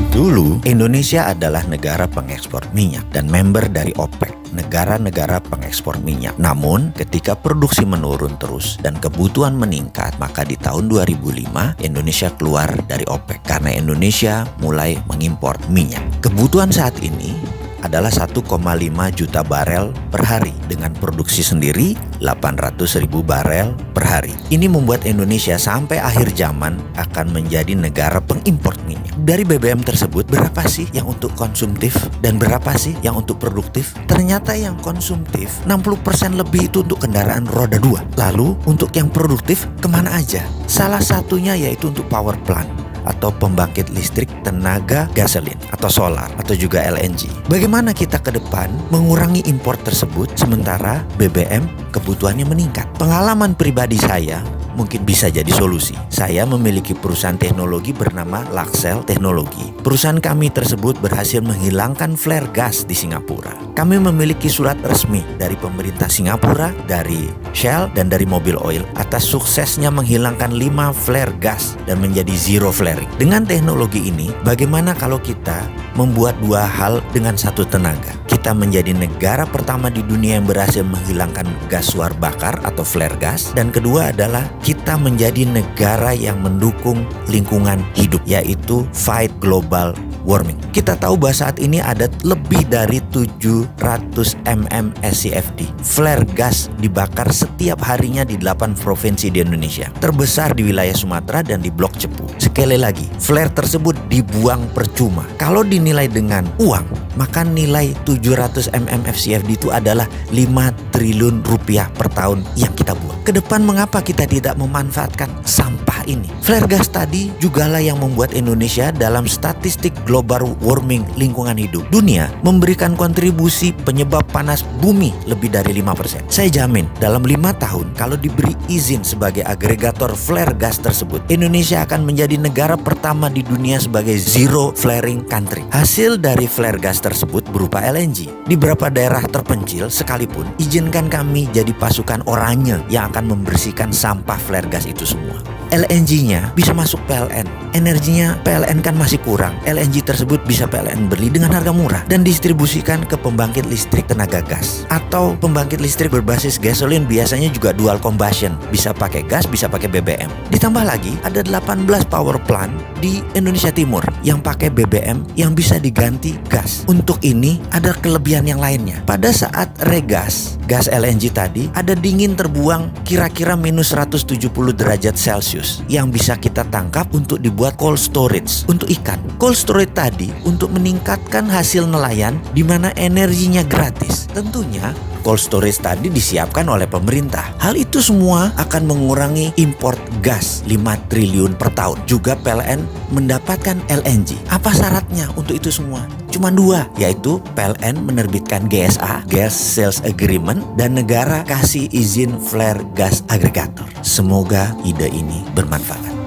Dulu, Indonesia adalah negara pengekspor minyak dan member dari OPEC, negara-negara pengekspor minyak. Namun, ketika produksi menurun terus dan kebutuhan meningkat, maka di tahun 2005 Indonesia keluar dari OPEC karena Indonesia mulai mengimpor minyak. Kebutuhan saat ini adalah 1,5 juta barel per hari dengan produksi sendiri 800.000 barel per hari. Ini membuat Indonesia sampai akhir zaman akan menjadi negara pengimpor minyak. Dari BBM tersebut, berapa sih yang untuk konsumtif dan berapa sih yang untuk produktif? Ternyata yang konsumtif 60% lebih itu untuk kendaraan roda 2. Lalu untuk yang produktif kemana aja? Salah satunya yaitu untuk power plant atau pembangkit listrik tenaga gasolin atau solar atau juga LNG. Bagaimana kita ke depan mengurangi impor tersebut sementara BBM kebutuhannya meningkat? Pengalaman pribadi saya mungkin bisa jadi solusi. Saya memiliki perusahaan teknologi bernama Laxel Teknologi. Perusahaan kami tersebut berhasil menghilangkan flare gas di Singapura. Kami memiliki surat resmi dari pemerintah Singapura, dari Shell, dan dari Mobil Oil atas suksesnya menghilangkan 5 flare gas dan menjadi zero flaring. Dengan teknologi ini, bagaimana kalau kita membuat dua hal dengan satu tenaga? Kita menjadi negara pertama di dunia yang berhasil menghilangkan gas suar bakar atau flare gas, dan kedua adalah kita menjadi negara yang mendukung lingkungan hidup, yaitu fight global warming. Kita tahu bahwa saat ini ada lebih dari 700 mm SCFD flare gas dibakar setiap harinya di 8 provinsi di Indonesia, terbesar di wilayah Sumatera dan di Blok Cepu. Sekali lagi, flare tersebut dibuang percuma. Kalau dinilai dengan uang, maka nilai 700 mm FCFD itu adalah 5 triliun rupiah per tahun yang kita buang. Kedepan mengapa kita tidak memanfaatkan sampah ini? Flare gas tadi jugalah yang membuat Indonesia dalam statistik global warming lingkungan hidup dunia memberikan kontribusi penyebab panas bumi lebih dari 5%. Saya jamin dalam 5 tahun kalau diberi izin sebagai agregator flare gas tersebut, Indonesia akan menjadi negara pertama di dunia sebagai zero flaring country. Hasil dari flare gas tersebut berupa LNG. Di beberapa daerah terpencil sekalipun, izinkan kami jadi pasukan oranye yang akan membersihkan sampah flare gas itu semua. LNG-nya bisa masuk PLN. Energinya PLN kan masih kurang. LNG tersebut bisa PLN beli dengan harga murah dan distribusikan ke pembangkit listrik tenaga gas atau pembangkit listrik berbasis gasolin, biasanya juga dual combustion, bisa pakai gas, bisa pakai BBM. Ditambah lagi ada 18 power plant di Indonesia Timur yang pakai BBM yang bisa diganti gas. Untuk ini ada kelebihan yang lainnya. Pada saat regas gas LNG tadi ada dingin terbuang kira-kira minus 170 derajat Celcius yang bisa kita tangkap untuk dibuat cold storage untuk ikan. Cold storage tadi untuk meningkatkan hasil nelayan di mana energinya gratis. Tentunya cold storage tadi disiapkan oleh pemerintah. Hal itu semua akan mengurangi import gas 5 triliun per tahun. Juga PLN mendapatkan LNG. Apa syaratnya untuk itu semua? Cuma 2, yaitu PLN menerbitkan GSA, Gas Sales Agreement, dan negara kasih izin flare gas agregator. Semoga ide ini bermanfaat.